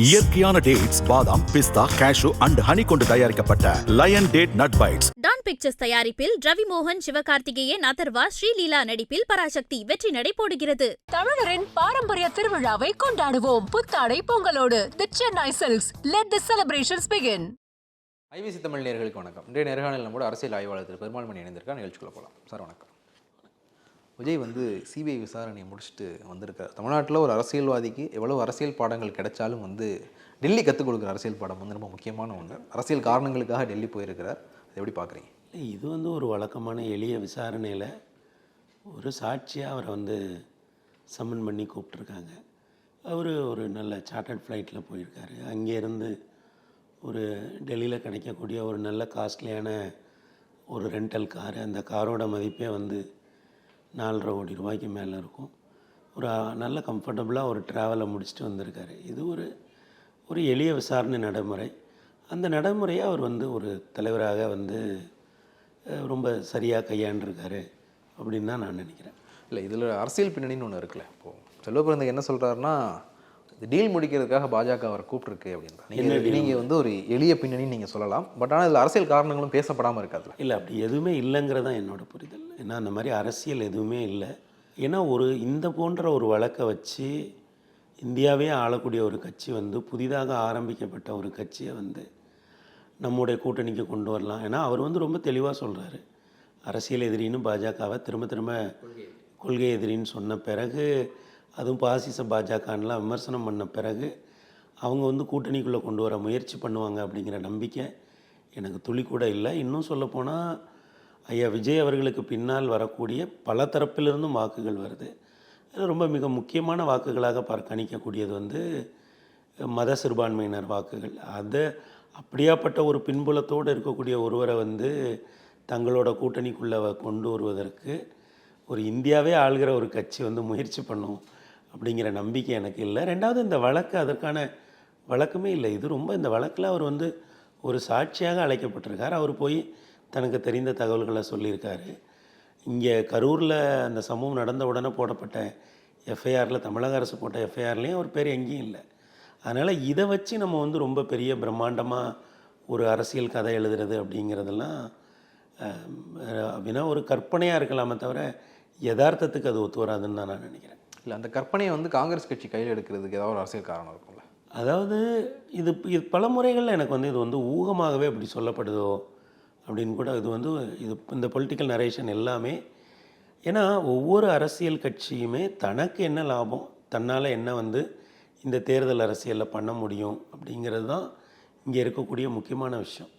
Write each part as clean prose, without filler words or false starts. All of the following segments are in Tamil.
இயற்கையான டேட்ஸ், பாதாம், பிஸ்தா, கேஷு அண்ட் ஹனி கொண்டு தயாரிக்கப்பட்ட lion date nut bites. Dawn Pictures தயாரிப்பில் ரவி மோகன், சிவகார்த்திகேயன், அதர்வா, ஸ்ரீலீலா நடிப்பில் பராசக்தி வெற்றி நடை போடுகிறது. தமிழரின் பாரம்பரிய திருவிழாவை கொண்டாடுவோம் புத்தாடை பொங்கலோடு. The Chennai Silks. Let the celebrations begin. IBC Tamil நேயர்களுக்கு வணக்கம். இன்றைய நேர்காணலில் நம்மோட அரசியல் ஆய்வாளர் திரு பெருமாள் மணி இணைந்திருக்கா. நிகழ்ச்சிக்குள்ள போகலாம். சார் வணக்கம். விஜய் சிபிஐ விசாரணையை முடிச்சுட்டு வந்திருக்கார். தமிழ்நாட்டில் ஒரு அரசியல்வாதிக்கு எவ்வளோ அரசியல் பாடங்கள் கிடைச்சாலும் டெல்லி கற்றுக் கொடுக்குற அரசியல் பாடம் ரொம்ப முக்கியமான ஒன்று. அரசியல் காரணங்களுக்காக டெல்லி போயிருக்கிறார். அதை எப்படி பார்க்குறீங்க? இது ஒரு வழக்கமான எளிய விசாரணையில் ஒரு சாட்சியாக அவரை சம்மன் பண்ணி கூப்பிட்ருக்காங்க. அவர் ஒரு நல்ல சார்ட்டர்ட் ஃப்ளைட்டில் போயிருக்காரு. அங்கேருந்து ஒரு டெல்லியில் கிடைக்கக்கூடிய ஒரு நல்ல காஸ்ட்லியான ஒரு ரெண்டல் காரு, அந்த காரோட மதிப்பே 4.5 கோடி ரூபாய்க்கு மேலே இருக்கும். ஒரு நல்ல கம்ஃபர்டபுளாக ஒரு ட்ராவலை முடிச்சுட்டு வந்திருக்காரு. இது ஒரு எளிய விசாரணை நடைமுறை. அந்த நடைமுறையை அவர் ஒரு தலைவராக ரொம்ப சரியாக கையாண்டிருக்காரு அப்படின்னு தான் நான் நினைக்கிறேன். இல்லை, இதில் அரசியல் பின்னணின்னு ஒன்று இருக்குல்ல. இப்போது செல்வபிறந்தகை என்ன சொல்கிறாருன்னா, டீல் முடிக்கிறதுக்காக பாஜக அவரை கூப்பிட்ருக்கு அப்படின்றாங்க. நீங்கள் ஒரு எளிய பின்னணின்னு நீங்கள் சொல்லலாம். பட் ஆனால் இதில் அரசியல் காரணங்களும் பேசப்படாமல் இருக்காதுல்ல. இல்லை, அப்படி எதுவுமே இல்லைங்கிறது தான் என்னோடய புரிதல். ஏன்னா அந்த மாதிரி அரசியல் எதுவுமே இல்லை. ஏன்னா இந்த போன்ற ஒரு வழக்கை வச்சு இந்தியாவே ஆளக்கூடிய ஒரு கட்சி புதிதாக ஆரம்பிக்கப்பட்ட ஒரு கட்சியை நம்முடைய கூட்டணிக்கு கொண்டு வரலாம். ஏன்னா அவர் ரொம்ப தெளிவாக சொல்கிறாரு, அரசியல் எதிரின்னு பாஜகவை திரும்ப கொள்கை எதிரின்னு சொன்ன பிறகு, அதுவும் பாசிச பாஜகலாம் விமர்சனம் பண்ண பிறகு அவங்க கூட்டணிக்குள்ளே கொண்டு வர முயற்சி பண்ணுவாங்க அப்படிங்கிற நம்பிக்கை எனக்கு துளி கூட இல்லை. இன்னும் சொல்லப்போனால் ஐயா விஜய் அவர்களுக்கு பின்னால் வரக்கூடிய பல தரப்பிலிருந்தும் வாக்குகள் வருது. அது ரொம்ப மிக முக்கியமான வாக்குகளாக கணிக்கக்கூடியது மத சிறுபான்மையினர் வாக்குகள். அதை அப்படியாப்பட்ட ஒரு பின்புலத்தோடு இருக்கக்கூடிய ஒருவரை தங்களோட கூட்டணிக்குள்ளே கொண்டு வருவதற்கு ஒரு இந்தியாவே ஆள்கிற ஒரு கட்சி முயற்சி பண்ணும் அப்படிங்கிற நம்பிக்கை எனக்கு இல்லை. ரெண்டாவது, இந்த வழக்கு அதற்கான வழக்குமே இல்லை. இது இந்த வழக்கில் அவர் ஒரு சாட்சியாக அழைக்கப்பட்டிருக்கார். அவர் போய் தனக்கு தெரிந்த தகவல்களை சொல்லியிருக்காரு. இங்கே கரூரில் அந்த சம்பவம் நடந்த உடனே போடப்பட்ட எஃப்ஐஆரில், தமிழக அரசு போட்ட எஃப்ஐஆர்லேயும் அவர் பேர் எங்கேயும் இல்லை. அதனால் இதை வச்சு நம்ம ரொம்ப பெரிய பிரம்மாண்டமாக ஒரு அரசியல் கதை எழுதுறது அப்படிங்கிறதெல்லாம் அப்படின்னா ஒரு கற்பனையாக இருக்கலாமே தவிர யதார்த்தத்துக்கு அது ஒத்து வராதுன்னு தான் நான் நினைக்கிறேன். இல்லை, அந்த கற்பனையை காங்கிரஸ் கட்சி கையில் எடுக்கிறதுக்கு ஏதாவது ஒரு அரசியல் காரணம் இருக்கும்ல. அதாவது இது பல முறைகளில் எனக்கு இது ஊகமாகவே அப்படி சொல்லப்படுதோ அப்படின்னு கூட இது இந்த பொலிட்டிக்கல் நரேஷன் எல்லாமே. ஏன்னா ஒவ்வொரு அரசியல் கட்சியுமே தனக்கு என்ன லாபம், தன்னால் என்ன இந்த தேர்தல் அரசியலில் பண்ண முடியும் அப்படிங்கிறது தான் இங்கே இருக்கக்கூடிய முக்கியமான விஷயம்.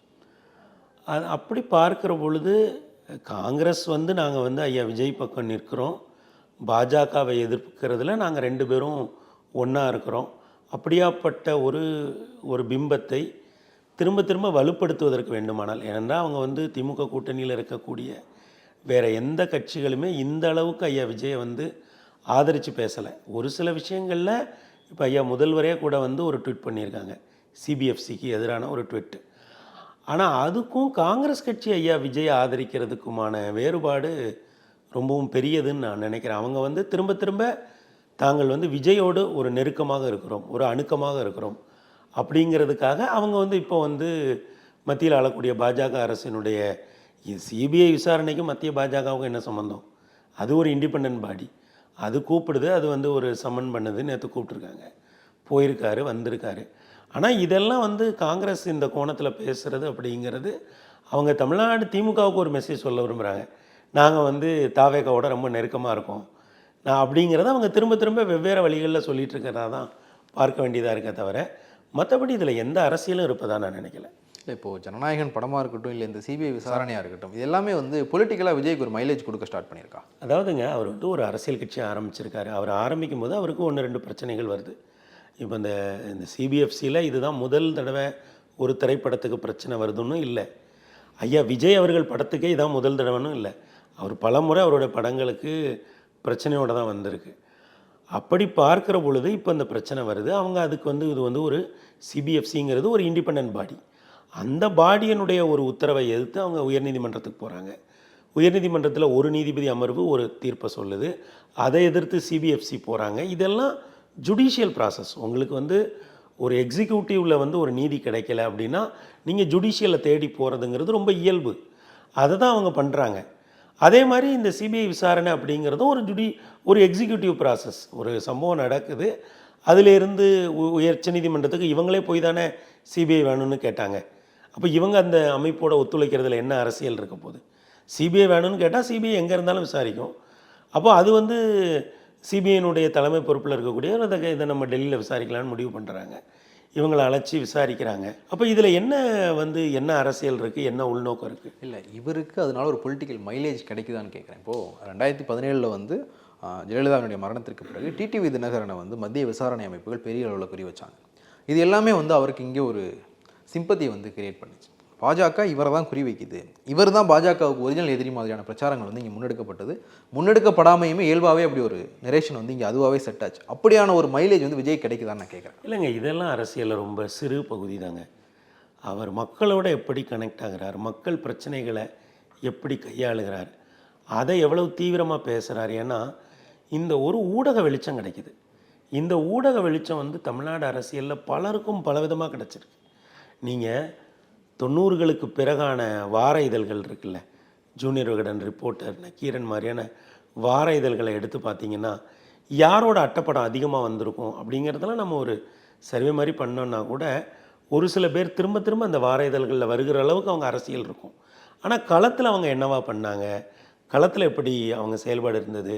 அது அப்படி பார்க்குற பொழுது காங்கிரஸ் நாங்கள் ஐயா விஜய் பக்கம் நிற்கிறோம், பாஜகவை எதிர்க்கிறதுல நாங்கள் 2 பேரும் ஒன்றா இருக்கிறோம், அப்படியாப்பட்ட ஒரு பிம்பத்தை திரும்ப வலுப்படுத்துவதற்கு வேண்டுமானால், ஏனென்றால் அவங்க திமுக கூட்டணியில் இருக்கக்கூடிய வேறு எந்த கட்சிகளுமே இந்த அளவுக்கு ஐயா விஜயை ஆதரித்து பேசலை. ஒரு சில விஷயங்களில் இப்போ ஐயா முதல்வரே கூட ஒரு ட்வீட் பண்ணியிருக்காங்க, சிபிஎஃப்சிக்கு எதிரான ஒரு ட்வீட்டு. ஆனால் அதுக்கும் காங்கிரஸ் கட்சி ஐயா விஜயை ஆதரிக்கிறதுக்குமான வேறுபாடு ரொம்பவும் பெரியதுன்னு நான் நினைக்கிறேன். அவங்க திரும்ப தாங்கள் விஜயோடு ஒரு நெருக்கமாக இருக்கிறோம், ஒரு அணுக்கமாக இருக்கிறோம் அப்படிங்கிறதுக்காக அவங்க இப்போ மத்தியில் ஆளக்கூடிய பாஜக அரசினுடைய சிபிஐ விசாரணைக்கும் மத்திய பாஜகவுக்கும் என்ன சம்மந்தம்? அது ஒரு இண்டிபெண்ட் பாடி, அது கூப்பிடுது, அது ஒரு சம்மன் பண்ணுது. நேற்று கூப்பிட்ருக்காங்க, போயிருக்காரு, வந்திருக்காரு. ஆனால் இதெல்லாம் காங்கிரஸ் இந்த கோணத்தில் பேசுகிறது அப்படிங்கிறது, அவங்க தமிழ்நாடு திமுகவுக்கு ஒரு மெசேஜ் சொல்ல விரும்புகிறாங்க, நாங்கள் தாவேகாவோட ரொம்ப நெருக்கமாக இருக்கோம் அப்படிங்கிறத அவங்க திரும்ப வெவ்வேறு வழிகளில் சொல்லிகிட்டு இருக்கிறதா தான் பார்க்க வேண்டியதாக இருக்க தவிர மற்றபடி இதில் எந்த அரசியலும் இருப்பதாக நான் நினைக்கல. இல்லை, இப்போது ஜனநாயகன் படமாக இருக்கட்டும், இல்லை இந்த சிபிஐ விசாரணையாக இருக்கட்டும், இது எல்லாமே பொலிட்டிக்கலாக விஜய்க்கு ஒரு மைலேஜ் கொடுக்க ஸ்டார்ட் பண்ணியிருக்கா. அதாவதுங்க, அவர் ஒரு அரசியல் கட்சியை ஆரம்பிச்சிருக்காரு. அவர் ஆரம்பிக்கும் போது அவருக்கு 1-2 பிரச்சனைகள் வருது. இப்போ இந்த சிபிஎஃப்சியில் இதுதான் முதல் தடவை ஒரு திரைப்படத்துக்கு பிரச்சனை வருதுன்னு இல்லை. ஐயா விஜய் அவர்கள் படத்துக்கே இதான் முதல் தடவைன்னு இல்லை. அவர் பல முறை அவருடைய படங்களுக்கு பிரச்சனையோடு தான் வந்திருக்கு. அப்படி பார்க்குற பொழுது இப்போ இந்த பிரச்சனை வருது. அவங்க அதுக்கு இது ஒரு சிபிஎஃப்சிங்கிறது ஒரு இண்டிபெண்ட் பாடி. அந்த பாடியினுடைய ஒரு உத்தரவை எதிர்த்து அவங்க உயர்நீதிமன்றத்துக்கு போகிறாங்க. உயர்நீதிமன்றத்தில் ஒரு நீதிபதி அமர்வு ஒரு தீர்ப்பை சொல்லுது, அதை எதிர்த்து சிபிஎஃப்சி போகிறாங்க. இதெல்லாம் ஜுடிஷியல் ப்ராசஸ். உங்களுக்கு ஒரு எக்ஸிக்யூட்டிவில் வந்து ஒரு நீதி கிடைக்கல அப்படின்னா நீங்கள் ஜுடிஷியலில் தேடி போகிறதுங்கிறது ரொம்ப இயல்பு. அதை தான் அவங்க பண்ணுறாங்க. அதே மாதிரி இந்த சிபிஐ விசாரணை அப்படிங்கிறதும் ஒரு எக்ஸிக்யூட்டிவ் ப்ராசஸ். ஒரு சம்பவம் நடக்குது, அதிலேருந்து உயர்ச்சநீதிமன்றத்துக்கு இவங்களே போய் தானே சிபிஐ வேணும்னு கேட்டாங்க. அப்போ இவங்க அந்த அமைப்போட ஒத்துழைக்கிறதுல என்ன அரசியல் இருக்க போகுது? சிபிஐ வேணும்னு கேட்டால் சிபிஐ எங்கே இருந்தாலும் விசாரிக்கும். அப்போ அது வந்து சிபிஐனுடைய தலைமை பொறுப்பில் இருக்கக்கூடிய இதை நம்ம டெல்லியில் விசாரிக்கலான்னு முடிவு பண்ணுறாங்க. இவங்களை அழைச்சி விசாரிக்கிறாங்க. அப்போ இதில் என்ன அரசியல் இருக்குது, என்ன உள்நோக்கம் இருக்குது? இல்லை, இவருக்கு அதனால ஒரு பொலிட்டிக்கல் மைலேஜ் கிடைக்குதான்னு கேட்குறேன். இப்போது 2017 வந்து ஜெயலலிதாவுடைய மரணத்திற்கு பிறகு டிடிவி தினகரனை வந்து மத்திய விசாரணை அமைப்புகள் பெரிய அளவில் குறி வச்சாங்க. இது எல்லாமே வந்து அவருக்கு இங்கே ஒரு சிம்பத்தி வந்து கிரியேட் பண்ணிச்சு. பாஜக இவரை தான் குறி வைக்குது, இவர் தான் பாஜகவுக்கு ஒரிஜினல் எதிரி மாதிரியான பிரச்சாரங்கள் வந்து இங்கே முன்னெடுக்கப்படாமையுமே இயல்பாகவே அப்படி ஒரு நரேஷன் வந்து இங்கே அதுவாகவே செட் ஆச்சு. அப்படியான ஒரு மைலேஜ் வந்து விஜய் கிடைக்குதான்னு நான் கேட்குறேன். இல்லைங்க, இதெல்லாம் அரசியலில் ரொம்ப சிறு பகுதி தாங்க. அவர் மக்களோட எப்படி கனெக்ட் ஆகிறார், மக்கள் பிரச்சனைகளை எப்படி கையாளுகிறார், அதை எவ்வளவு தீவிரமாக பேசுகிறார். ஏன்னா இந்த ஒரு ஊடக வெளிச்சம் கிடைக்குது. இந்த ஊடக வெளிச்சம் வந்து தமிழ்நாடு அரசியலில் பலருக்கும் பலவிதமாக கிடச்சிருக்கு. நீங்கள் 90களுக்கு பிறகான வார இதழ்கள் இருக்குல்ல, ஜூனியர் விகடன், ரிப்போர்ட்டர், நக்கீரன் மாதிரியான வார இதழ்களை எடுத்து பார்த்தீங்கன்னா யாரோட அட்டைப்படம் அதிகமாக வந்திருக்கும் அப்படிங்கிறதெல்லாம் நம்ம ஒரு சர்வே மாதிரி பண்ணோன்னா கூட ஒரு சில பேர் திரும்ப திரும்ப அந்த வார இதழ்களில் வருகிற அளவுக்கு அவங்க அரசியல் இருக்கும். ஆனால் களத்தில் அவங்க என்னவா பண்ணாங்க, களத்தில் எப்படி அவங்க செயல்பாடு இருந்தது,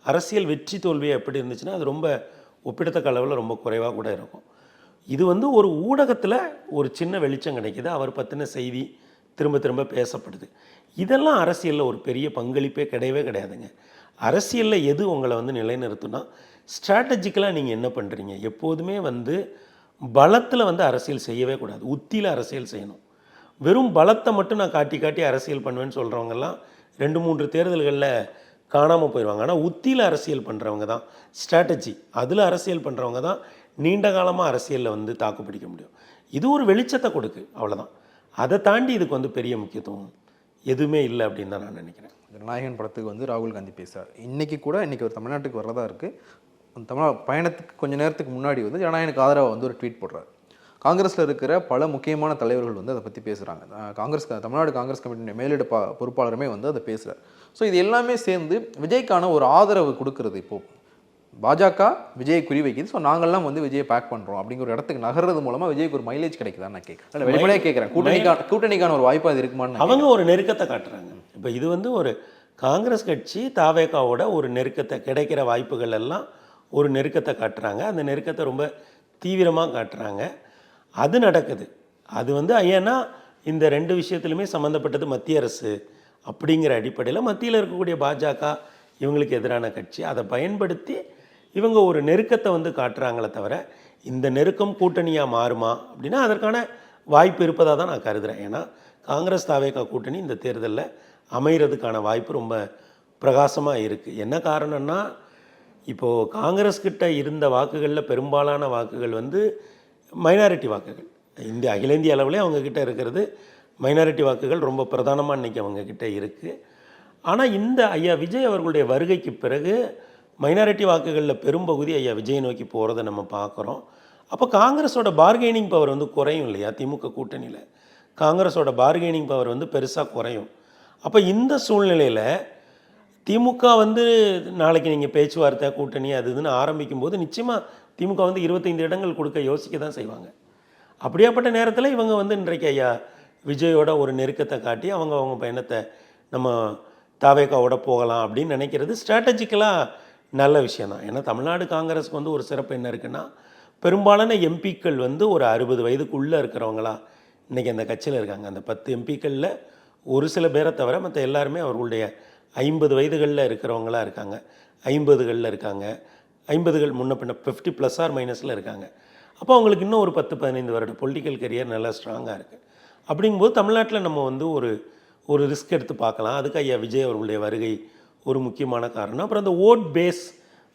அரசியல் வெற்றி தோல்வியை எப்படி இருந்துச்சுன்னா அது ரொம்ப ஒப்பிடத்தக்க அளவில் ரொம்ப குறைவாக கூட இருக்கும். இது வந்து ஒரு ஊடகத்தில் ஒரு சின்ன வெளிச்சம் கிடைக்கிது, அவர் பற்றின செய்தி திரும்ப திரும்ப பேசப்படுது. இதெல்லாம் அரசியலில் ஒரு பெரிய பங்களிப்பே கிடையவே கிடையாதுங்க. அரசியலில் எது உங்களை வந்து நிலைநிறுத்துனா ஸ்ட்ராட்டஜிக்கலாக நீங்கள் என்ன பண்ணுறீங்க. எப்போதுமே வந்து பலத்தில் வந்து அரசியல் செய்யவே கூடாது, உத்தியில் அரசியல் செய்யணும். வெறும் பலத்தை மட்டும் நான் காட்டி காட்டி அரசியல் பண்ணுவேன்னு சொல்கிறவங்கெல்லாம் 2-3 தேர்தல்களில் காணாமல் போயிடுவாங்க. ஆனால் உத்தியில் அரசியல் பண்ணுறவங்க தான், ஸ்ட்ராட்டஜி அதில் அரசியல் பண்ணுறவங்க தான் நீண்ட காலமாக அரசியலில் வந்து தாக்கு பிடிக்க முடியும். இது ஒரு வெளிச்சத்தை கொடுக்கு, அவ்வளோதான். அதை தாண்டி இதுக்கு வந்து பெரிய முக்கியத்துவம் எதுவுமே இல்லை அப்படின்னு தான் நான் நினைக்கிறேன். ஜனநாயகன் படத்துக்கு வந்து ராகுல் காந்தி பேசுகிறார். இன்றைக்கி ஒரு தமிழ்நாட்டுக்கு வர்றதா இருக்குது. தமிழ் பயணத்துக்கு கொஞ்சம் நேரத்துக்கு முன்னாடி வந்து ஜனநாயகனுக்கு ஆதரவாக வந்து ஒரு ட்வீட் போடுறார். காங்கிரஸில் இருக்கிற பல முக்கியமான தலைவர்கள் வந்து அதை பற்றி பேசுகிறாங்க. தமிழ்நாடு காங்கிரஸ் கமிட்டியுடைய மேலிட பொறுப்பாளருமே வந்து அதை பேசுகிறார். ஸோ இது எல்லாமே சேர்ந்து விஜய்க்கான ஒரு ஆதரவு கொடுக்கறது. இப்போது பாஜக விஜயை குறி வைக்கிது, ஸோ நாங்கள்லாம் வந்து விஜயை பேக் பண்ணுறோம் அப்படிங்கிற ஒரு இடத்துக்கு நகர்றது மூலமாக விஜய்க்கு ஒரு மைலேஜ் கிடைக்குதான்னு நான் கேட்குறேன். வெளிப்படையாக கேட்குறேன், கூட்டணிக்கான ஒரு வாய்ப்பு அது இருக்குமான்னு. அவங்க ஒரு நெருக்கத்தை காட்டுறாங்க. இப்போ இது வந்து ஒரு காங்கிரஸ் கட்சி தாவேகாவோட ஒரு நெருக்கத்தை, கிடைக்கிற வாய்ப்புகள் எல்லாம் ஒரு நெருக்கத்தை காட்டுறாங்க. அந்த நெருக்கத்தை ரொம்ப தீவிரமாக காட்டுறாங்க. அது நடக்குது. அது வந்து ஏன்னா இந்த 2 விஷயத்துலையுமே சம்மந்தப்பட்டது மத்திய அரசு அப்படிங்கிற அடிப்படையில் மத்தியில் இருக்கக்கூடிய பாஜக இவங்களுக்கு எதிரான கட்சி. அதை பயன்படுத்தி இவங்க ஒரு நெருக்கத்தை வந்து காட்டுறாங்களே தவிர இந்த நெருக்கம் கூட்டணியாக மாறுமா அப்படின்னா அதற்கான வாய்ப்பு இருப்பதாக தான் நான் கருதுகிறேன். ஏன்னா காங்கிரஸ் தாவேகா கூட்டணி இந்த தேர்தலில் அமைகிறதுக்கான வாய்ப்பு ரொம்ப பிரகாசமாக இருக்குது. என்ன காரணம்னா இப்போது காங்கிரஸ் கிட்ட இருந்த வாக்குகளில் பெரும்பாலான வாக்குகள் வந்து மைனாரிட்டி வாக்குகள். அகில இந்திய அளவிலே அவங்கக்கிட்ட இருக்கிறது மைனாரிட்டி வாக்குகள் ரொம்ப பிரதானமாக இன்றைக்கி அவங்கக்கிட்ட இருக்குது. ஆனால் இந்த ஐயா விஜய் அவர்களுடைய வருகைக்கு பிறகு மைனாரிட்டி வாக்குகளில் பெரும்பகுதி ஐயா விஜய் நோக்கி போகிறத நம்ம பார்க்குறோம். அப்போ காங்கிரஸோட பார்கெனிங் பவர் வந்து குறையும் இல்லையா? திமுக கூட்டணியில் காங்கிரஸோட பார்கெனிங் பவர் வந்து பெருசாக குறையும். அப்போ இந்த சூழ்நிலையில் திமுக வந்து நாளைக்கு நீங்கள் பேச்சுவார்த்தை கூட்டணி அது இதுன்னு ஆரம்பிக்கும்போது நிச்சயமாக திமுக வந்து 25 இடங்கள் கொடுக்க யோசிக்க தான் செய்வாங்க. அப்படியாப்பட்ட நேரத்தில் இவங்க வந்து இன்றைக்கு ஐயா விஜயோட ஒரு நெருக்கத்தை காட்டி அவங்க பயணத்தை நம்ம தாவேகாவோட போகலாம் அப்படின்னு நினைக்கிறது ஸ்ட்ராட்டஜிக்கலாக நல்ல விஷயந்தான். ஏன்னா தமிழ்நாடு காங்கிரஸுக்கு வந்து ஒரு சிறப்பு என்ன இருக்குன்னா பெரும்பாலான எம்பிக்கள் வந்து ஒரு 60 வயதுக்குள்ளே இருக்கிறவங்களா இன்றைக்கி அந்த கட்சியில் இருக்காங்க. அந்த 10 எம்பிக்களில் ஒரு சில பேரை தவிர மற்ற எல்லாருமே அவர்களுடைய 50 வயதுகளில் இருக்கிறவங்களா இருக்காங்க, 50களில் இருக்காங்க, 50கள் முன்ன பின்ன 50± இருக்காங்க. அப்போ அவங்களுக்கு இன்னும் ஒரு 10-15 வருட பொலிட்டிக்கல் கரியர் நல்லா ஸ்ட்ராங்காக இருக்குது. அப்படிங்கும்போது தமிழ்நாட்டில் நம்ம வந்து ஒரு ரிஸ்க் எடுத்து பார்க்கலாம். அதுக்கு ஐயா விஜய் அவர்களுடைய வருகை ஒரு முக்கியமான காரணம். அப்புறம் அந்த ஓட் பேஸ்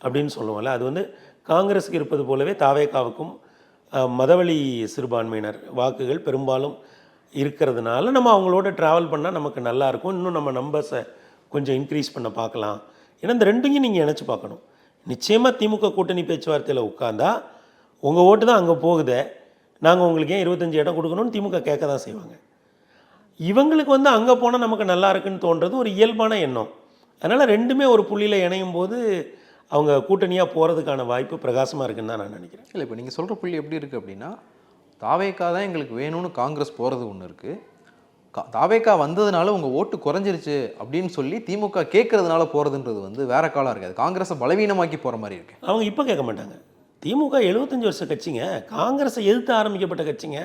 அப்படின்னு சொல்லுவோம்ல, அது வந்து காங்கிரஸுக்கு இருப்பது போலவே தாவேகாவுக்கும் மதவழி சிறுபான்மையினர் வாக்குகள் பெரும்பாலும் இருக்கிறதுனால நம்ம அவங்களோட ட்ராவல் பண்ணால் நமக்கு நல்லாயிருக்கும். இன்னும் நம்ம நம்பர்ஸை கொஞ்சம் இன்க்ரீஸ் பண்ண பார்க்கலாம். ஏன்னா இந்த ரெண்டையும் நீங்கள் நினச்சி பார்க்கணும். நிச்சயமாக திமுக கூட்டணி பேச்சுவார்த்தையில் உட்கார்ந்தா உங்கள் ஓட்டு தான் அங்கே போகுதே, நாங்கள் உங்களுக்கு ஏன் 25 இடம் கொடுக்கணும்னு திமுக கேட்க தான் செய்வாங்க. இவங்களுக்கு வந்து அங்கே போனால் நமக்கு நல்லா இருக்குன்னு தோன்றது ஒரு இயல்பான எண்ணம். அதனால் ரெண்டுமே ஒரு புள்ளியில் இணையும் போது அவங்க கூட்டணியாக போகிறதுக்கான வாய்ப்பு பிரகாசமாக இருக்குன்னு தான் நான் நினைக்கிறேன். இல்லை, இப்போ நீங்கள் சொல்கிற புள்ளி எப்படி இருக்குது அப்படின்னா, தாவேக்கா தான் எங்களுக்கு வேணும்னு காங்கிரஸ் போகிறது ஒன்று இருக்குது, தாவேக்கா வந்ததுனால உங்கள் ஓட்டு குறைஞ்சிருச்சு அப்படின்னு சொல்லி திமுக கேட்கறதுனால போகிறதுன்றது வந்து வேற காலம் இருக்காது, காங்கிரஸை பலவீனமாக்கி போகிற மாதிரி இருக்கு. அவங்க இப்போ கேட்க மாட்டாங்க. திமுக 75 வருஷ கட்சிங்க, காங்கிரஸை எதிர்த்து ஆரம்பிக்கப்பட்ட கட்சிங்க.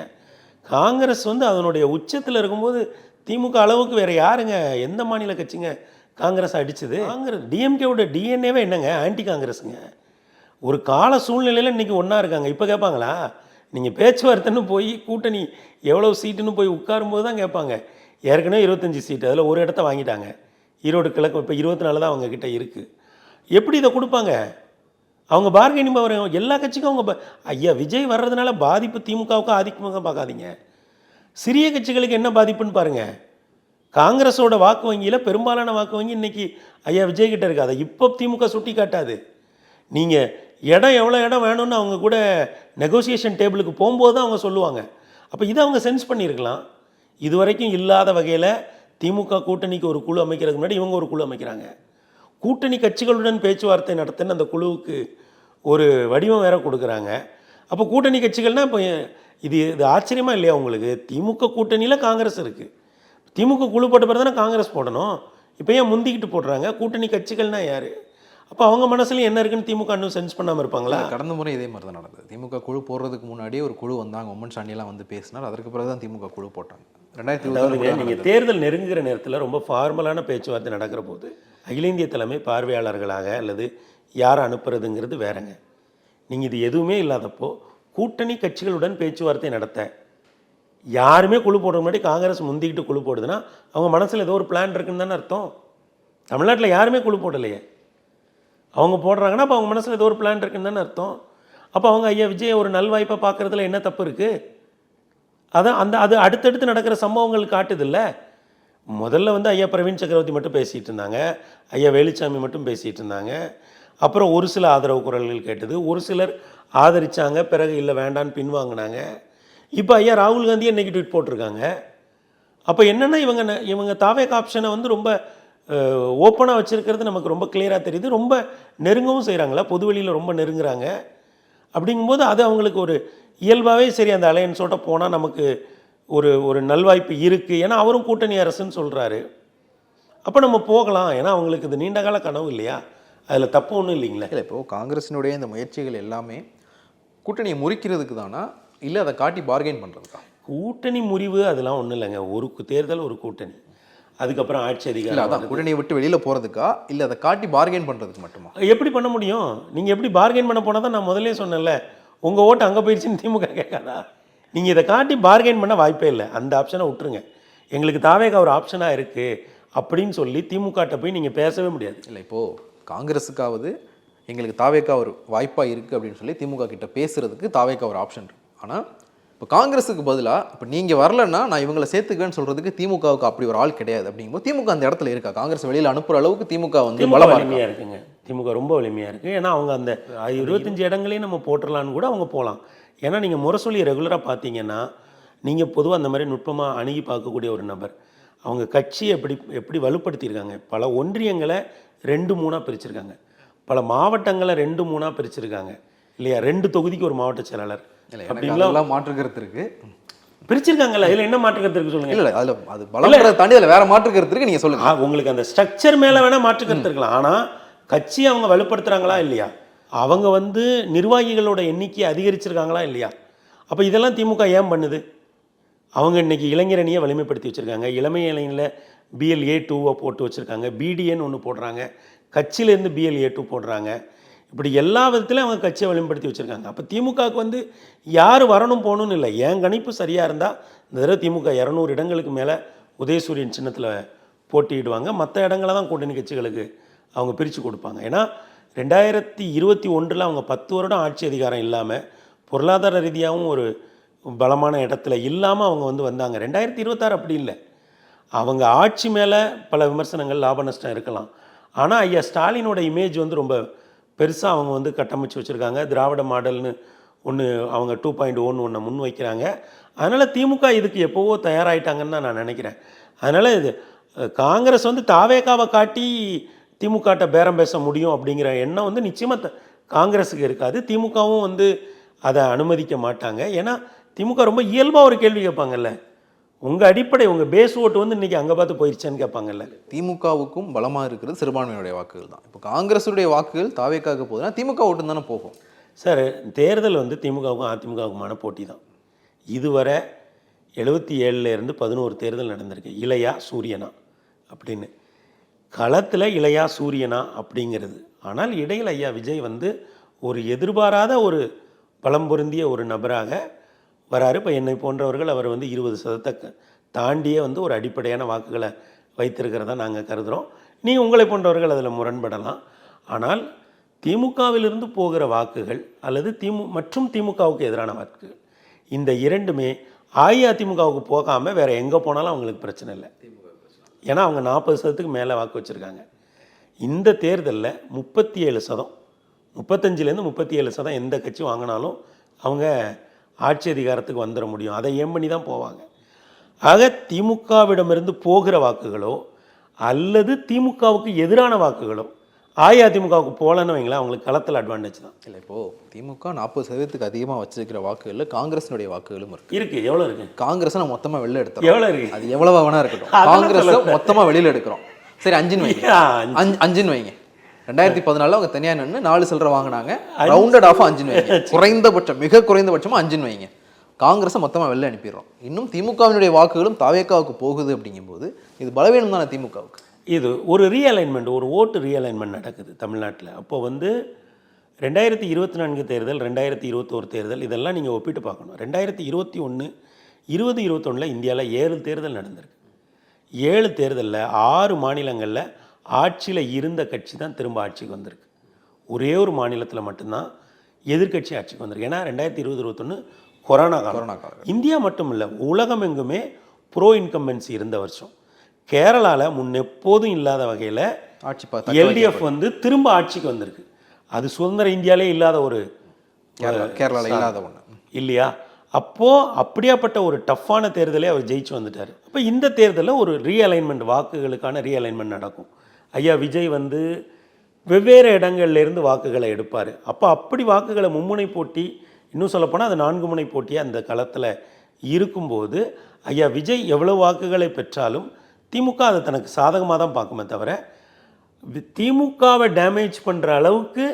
காங்கிரஸ் வந்து அதனுடைய உச்சத்தில் இருக்கும்போது திமுக அளவுக்கு வேறு யாருங்க, எந்த மாநில கட்சிங்க காங்கிரஸ் அடிச்சது? காங்கிரஸ் டிஎம்கேவோட டிஎன்ஏவே என்னங்க, ஆன்டி காங்கிரஸுங்க. ஒரு கால சூழ்நிலையில் இன்றைக்கி ஒன்றா இருக்காங்க. இப்போ கேட்பாங்களா? நீங்கள் பேச்சுவார்த்தைன்னு போய் கூட்டணி எவ்வளோ சீட்டுன்னு போய் உட்காரும்போது தான் கேட்பாங்க. ஏற்கனவே 25 சீட்டு, அதில் ஒரு இடத்த வாங்கிட்டாங்க. ஈரோடு கிழக்கு இப்போ 24 தான் அவங்கக்கிட்ட இருக்குது. எப்படி இதை கொடுப்பாங்க? அவங்க பார்கெனிங் பவர் எல்லா கட்சிக்கும் அவங்க ஐயா விஜய் வர்றதுனால பாதிப்பு திமுகவுக்கு அதிகமாக பார்க்காதீங்க. சிறிய கட்சிகளுக்கு என்ன பாதிப்புன்னு பாருங்கள். காங்கிரஸோட வாக்கு வங்கியில் பெரும்பாலான வாக்கு வங்கி இன்றைக்கி ஐயா விஜய் கிட்ட இருக்குது. அதை இப்போ திமுக சுட்டி காட்டாது. நீங்கள் இடம் எவ்வளோ இடம் வேணும்னு அவங்க கூட நெகோசியேஷன் டேபிளுக்கு போகும்போது தான் அவங்க சொல்லுவாங்க. அப்போ இதை அவங்க சென்ஸ் பண்ணியிருக்கலாம். இது வரைக்கும் இல்லாத வகையில் திமுக கூட்டணிக்கு ஒரு குழு அமைக்கிறதுக்கு முன்னாடி இவங்க ஒரு குழு அமைக்கிறாங்க. கூட்டணி கட்சிகளுடன் பேச்சுவார்த்தை நடத்தின அந்த குழுவுக்கு ஒரு வடிவம் வேற கொடுக்குறாங்க. அப்போ கூட்டணி கட்சிகள்னால் இப்போ இது ஆச்சரியமாக இல்லையா உங்களுக்கு? திமுக கூட்டணியில் காங்கிரஸ் இருக்குது, திமுக குழு போட்ட பிறகு தானே காங்கிரஸ் போடணும். இப்போ ஏன் முந்திக்கிட்டு போடுறாங்க? கூட்டணி கட்சிகள்னால் யார்? அப்போ அவங்க மனசுலையும் என்ன இருக்குன்னு திமுக இன்னும் சென்ஸ் பண்ணாமல் இருப்பாங்களா? கடந்த முறை இதே மாதிரி தான் நடந்தது. திமுக குழு போடுறதுக்கு முன்னாடியே ஒரு குழு வந்தாங்க, உம்மன் சாண்டியெல்லாம் வந்து பேசினார். அதற்கு பிறகு தான் திமுக குழு போட்டாங்க. 2020 நீங்கள் தேர்தல் நெருங்குகிற நேரத்தில் ரொம்ப ஃபார்மலான பேச்சுவார்த்தை நடக்கிற போது அகில இந்திய தலைமை பார்வையாளர்களாக அல்லது யாரை அனுப்புறதுங்கிறது வேறங்க. நீங்கள் இது எதுவுமே இல்லாதப்போ கூட்டணி கட்சிகளுடன் பேச்சுவார்த்தை நடத்த யாருமே குழு போடுற முன்னாடி காங்கிரஸ் முந்திக்கிட்டு குழு போடுதுன்னா அவங்க மனசில் ஏதோ ஒரு பிளான் இருக்குன்னு தானே அர்த்தம். தமிழ்நாட்டில் யாருமே குழு போடலையே, அவங்க போடுறாங்கன்னா அப்போ அவங்க மனசில் ஏதோ ஒரு பிளான் இருக்குன்னு தானே அர்த்தம். அப்போ அவங்க ஐயா விஜய் ஒரு நல்வாய்ப்பை பார்க்குறதுல என்ன தப்பு இருக்குது? அதான் அது அடுத்தடுத்து நடக்கிற சம்பவங்கள் காட்டுதில்ல. முதல்ல வந்து ஐயா பிரவீன் சக்கரவர்த்தி மட்டும் பேசிகிட்டு இருந்தாங்க, ஐயா வேலுச்சாமி மட்டும் பேசிகிட்டு இருந்தாங்க. அப்புறம் ஒரு சில ஆதரவு குரல்கள் கேட்டது, ஒரு சிலர் ஆதரித்தாங்க, பிறகு இல்லை வேண்டான்னு பின்வாங்கினாங்க. இப்போ ஐயா ராகுல் காந்தியை இன்றைக்கி ட்வீட் போட்டிருக்காங்க. அப்போ என்னென்னா இவங்க தாவேக் ஆப்ஷனை வந்து ரொம்ப ஓப்பனாக வச்சுருக்கிறது நமக்கு ரொம்ப கிளியராக தெரியுது. ரொம்ப நெருங்கவும் செய்கிறாங்களா, பொது வெளியில் ரொம்ப நெருங்குறாங்க. அப்படிங்கும்போது அது அவங்களுக்கு ஒரு இயல்பாகவே சரி அந்த அலையன்ஸோட போனால் நமக்கு ஒரு நல்வாய்ப்பு இருக்குது. ஏன்னா அவரும் கூட்டணி அரசுன்னு சொல்கிறாரு. அப்போ நம்ம போகலாம். ஏன்னா அவங்களுக்கு இது நீண்டகால கனவு இல்லையா, அதில் தப்பு ஒன்றும் இல்லைங்களா? இல்லை, இப்போது காங்கிரஸினுடைய இந்த முயற்சிகள் எல்லாமே கூட்டணியை முறிக்கிறதுக்கு தானா, இல்லை அதை காட்டி பார்கெயின் பண்ணுறதுக்கா? கூட்டணி முறிவு அதெல்லாம் ஒன்றும் இல்லைங்க. ஒரு தேர்தல் ஒரு கூட்டணி, அதுக்கப்புறம் ஆட்சி அதிகாரம். அதான் கூட்டணியை விட்டு வெளியில் போகிறதுக்கா, இல்லை அதை காட்டி பார்கெயின் பண்ணுறதுக்கு மட்டுமா? எப்படி பண்ண முடியும்? நீங்கள் எப்படி பார்கெயின் பண்ண போனால் தான் நான் முதலே சொன்னேன்ல, உங்கள் ஓட்டு அங்கே போயிடுச்சுன்னு திமுக கேட்காதா? நீங்கள் இதை காட்டி பார்கெயின் பண்ண வாய்ப்பே இல்லை. அந்த ஆப்ஷனை விட்டுருங்க. எங்களுக்கு தாவேக்கா ஒரு ஆப்ஷனாக இருக்குது அப்படின்னு சொல்லி திமுகட்ட போய் நீங்கள் பேசவே முடியாது. இல்லை, இப்போது காங்கிரஸுக்காவது எங்களுக்கு தாவேக்கா ஒரு வாய்ப்பாக இருக்குது அப்படின்னு சொல்லி திமுக கிட்ட பேசுகிறதுக்கு தாவேக்கா ஒரு ஆப்ஷன் இருக்குது. ஆனால் இப்போ காங்கிரஸுக்கு பதிலாக இப்போ நீங்கள் வரலன்னா நான் இவங்களை சேர்த்துக்கன்னு சொல்கிறதுக்கு திமுகவுக்கு அப்படி ஒரு ஆள் கிடையாது. அப்படிங்கும்போது திமுக அந்த இடத்துல இருக்கா? காங்கிரஸ் வெளியில் அனுப்புகிற அளவுக்கு திமுக வந்து வலிமையாக இருக்குங்க. திமுக ரொம்ப வலிமையாக இருக்குது. ஏன்னா அவங்க அந்த 25 இடங்களையும் நம்ம போட்டுடலான்னு கூட அவங்க போகலாம். ஏன்னா நீங்கள் முரசொலி ரெகுலராக பார்த்தீங்கன்னா நீங்கள் பொதுவாக அந்த மாதிரி நுட்பமாக அணுகி பார்க்கக்கூடிய ஒரு நபர். அவங்க கட்சியை எப்படி வலுப்படுத்தியிருக்காங்க. பல ஒன்றியங்களை 2-3 பிரிச்சிருக்காங்க, பல மாவட்டங்களை 2-3 பிரிச்சிருக்காங்க இல்லையா, 2 தொகுதிக்கு ஒரு மாவட்ட செயலாளர் அப்படிங்களா மாற்று கருத்து இருக்கு பிரிச்சிருக்காங்கல்ல. இதில் என்ன மாற்று கருத்து இருக்கு சொல்லுங்க? இல்லை, அதில் அது பலத்தை தாண்டி அதில் வேற மாற்று கருத்து இருக்கு. நீங்கள் சொல்லுங்க. உங்களுக்கு அந்த ஸ்ட்ரக்சர் மேலே வேணால் மாற்று கருத்து இருக்கலாம். ஆனால் கட்சியை அவங்க வலுப்படுத்துகிறாங்களா இல்லையா, அவங்க வந்து நிர்வாகிகளோட எண்ணிக்கையை அதிகரிச்சிருக்காங்களா இல்லையா? அப்போ இதெல்லாம் திமுக ஏன் பண்ணுது? அவங்க இன்றைக்கி இளைஞர் அணியை வலிமைப்படுத்தி வச்சுருக்காங்க. இளமை அணியில் BLA2 போட்டு வச்சுருக்காங்க, BDN ஒன்று போடுறாங்க, கட்சியிலேருந்து BLA2 போடுறாங்க. இப்படி எல்லா விதத்துலையும் அவங்க கட்சியை வலிமைப்படுத்தி வச்சுருக்காங்க. அப்போ திமுகவுக்கு வந்து யார் வரணும் போகணும்னு இல்லை. என் கணிப்பு சரியாக இருந்தால் இந்த தடவை திமுக 200 இடங்களுக்கு மேலே உதயசூரியன் சின்னத்தில் போட்டியிடுவாங்க. மற்ற இடங்களை தான் கூட்டணி கட்சிகளுக்கு அவங்க பிரித்து கொடுப்பாங்க. ஏன்னா 2021 அவங்க 10 வருடம் ஆட்சி அதிகாரம் இல்லாமல் பொருளாதார ரீதியாகவும் ஒரு பலமான இடத்துல இல்லாமல் அவங்க வந்தாங்க. 2026 அப்படி இல்லை. அவங்க ஆட்சி மேலே பல விமர்சனங்கள், லாப நஷ்டம் இருக்கலாம். ஆனால் ஐயா ஸ்டாலினோட இமேஜ் ரொம்ப பெருசாக அவங்க கட்டமைச்சு வச்சுருக்காங்க. திராவிட மாடல்னு ஒன்று அவங்க 2.1 ஒன்று முன் வைக்கிறாங்க. அதனால் திமுக இதுக்கு எப்போவோ தயாராகிட்டாங்கன்னு தான் நான் நினைக்கிறேன். அதனால் இது காங்கிரஸ் வந்து தாவேகாவை காட்டி திமுகட்ட பேரம் பேச முடியும் அப்படிங்கிற எண்ணம் வந்து நிச்சயமாக காங்கிரஸுக்கு இருக்காது. திமுகவும் வந்து அதை அனுமதிக்க மாட்டாங்க. ஏன்னா திமுக ரொம்ப இயல்பாக ஒரு கேள்வி கேட்பாங்கல்ல, உங்கள் அடிப்படை உங்கள் பேஸ் ஓட்டு வந்து இன்றைக்கி அங்கே பார்த்து போயிடுச்சேன்னு கேட்பாங்கல்ல. திமுகவுக்கும் பலமாக இருக்கிறது சிறுபான்மையினுடைய வாக்குகள் தான். இப்போ காங்கிரஸுடைய வாக்குகள் தாவேக்காக போகுதுன்னா திமுக ஓட்டு தானே போகும். சார், தேர்தல் வந்து திமுகவுக்கும் அதிமுகவுக்குமான போட்டி தான். இதுவரை 77லேருந்து 11 தேர்தல் நடந்திருக்கு. இளையா சூரியனா அப்படின்னு களத்தில் இளையா சூரியனா அப்படிங்கிறது. ஆனால் இடையில் ஐயா விஜய் வந்து ஒரு எதிர்பாராத ஒரு பலம் பொருந்திய ஒரு நபராக வராரு. இப்போ என்னை போன்றவர்கள் அவர் வந்து 20% தாண்டியே வந்து ஒரு அடிப்படையான வாக்குகளை வைத்திருக்கிறதா நாங்கள் கருதுகிறோம். உங்களை போன்றவர்கள் அதில் முரண்படலாம். ஆனால் திமுகவிலிருந்து போகிற வாக்குகள் அல்லது திமுகவுக்கு எதிரான வாக்குகள் இந்த இரண்டுமே அஇஅதிமுகவுக்கு போகாமல் வேறு எங்கே போனாலும் அவங்களுக்கு பிரச்சனை இல்லை. ஏன்னா அவங்க 40%க்கு மேலே வாக்கு வச்சுருக்காங்க. இந்த தேர்தலில் 37%, 35லேருந்து 37% எந்த கட்சி வாங்கினாலும் அவங்க ஆட்சி அதிகாரத்துக்கு வந்துட முடியும். அதை ஏம் பண்ணி தான் போவாங்க. ஆக திமுகவிடமிருந்து போகிற வாக்குகளோ அல்லது திமுகவுக்கு எதிரான வாக்குகளோ அஇஅதிமுகவுக்கு போகலன்னு வைங்களேன், அவங்களுக்கு களத்தில் அட்வான்டேஜ் தான். இல்லை, இப்போது திமுக 40%க்கு அதிகமாக வச்சிருக்கிற வாக்குகளில் காங்கிரஸினுடைய வாக்குகளும் இருக்குது. எவ்வளோ இருக்குது? காங்கிரஸை நம்ம மொத்தமாக வெளில எடுத்துறோம். எவ்வளோ இருக்குது? அது எவ்வளோ வேணா இருக்கட்டும், காங்கிரஸை மொத்தமாக வெளியில் எடுக்கிறோம். சரி, 5ன்னு வைங்க. 5ன்னு வைங்க. 2014 அவங்க தனியாக நின்று 4 சில்லறை வாங்கினாங்க. ரவுண்டட் ஆஃப் 5ன்னு வைங்க. குறைந்தபட்சம், மிக குறைந்தபட்சமாக 5ன்னு வைங்க. காங்கிரஸை மொத்தமாக வெளில அனுப்பிடுறோம். இன்னும் திமுகவினுடைய வாக்குகளும் தாவேக்காவுக்கு போகுது. அப்படிங்கும்போது இது பலவீனம் தானே திமுகவுக்கு. இது ஒரு ரீஅலைன்மெண்ட், ஒரு ஓட்டு ரீஅலைன்மெண்ட் நடக்குது தமிழ்நாட்டில். அப்போ வந்து 2024 தேர்தல், 2021 தேர்தல் இதெல்லாம் நீங்கள் ஒப்பிட்டு பார்க்கணும். 2021, 2021 இந்தியாவில் 7 தேர்தல் நடந்திருக்கு. 7 தேர்தலில் 6 மாநிலங்களில் ஆட்சியில் இருந்த கட்சி தான் திரும்ப ஆட்சிக்கு வந்திருக்கு. ஒரே ஒரு மாநிலத்தில் மட்டும்தான் எதிர்கட்சி ஆட்சிக்கு வந்திருக்கு. ஏன்னா 2020-21 கொரோனா காலம். இந்தியா மட்டும் இல்லை, உலகம் எங்குமே ப்ரோ இன்கம்பன்சி இருந்த வருஷம். கேரளாவில் முன்னெப்போதும் இல்லாத வகையில் எல்டிஎஃப் வந்து திரும்ப ஆட்சிக்கு வந்திருக்கு. அது சுதந்திர இந்தியாவிலே இல்லாத ஒரு கேரளாவில் இல்லாத ஒன்று இல்லையா? அப்போது அப்படியாப்பட்ட ஒரு டஃப்பான தேர்தலே அவர் ஜெயிச்சு வந்துட்டார். அப்போ இந்த தேர்தலில் ஒரு ரீஅலைன்மெண்ட், வாக்குகளுக்கான ரீஅலைன்மெண்ட் நடக்கும். ஐயா விஜய் வந்து வெவ்வேறு இடங்கள்லேருந்து வாக்குகளை எடுப்பார். அப்போ அப்படி வாக்குகளை மும்முனை போட்டி, இன்னும் சொல்லப்போனால் அது 4 முனை போட்டியாக அந்த களத்தில் இருக்கும்போது ஐயா விஜய் எவ்வளோ வாக்குகளை பெற்றாலும் திமுக அதை தனக்கு சாதகமாக தான் பார்க்குமே தவிர திமுகவை டேமேஜ் பண்ணுற அளவுக்கு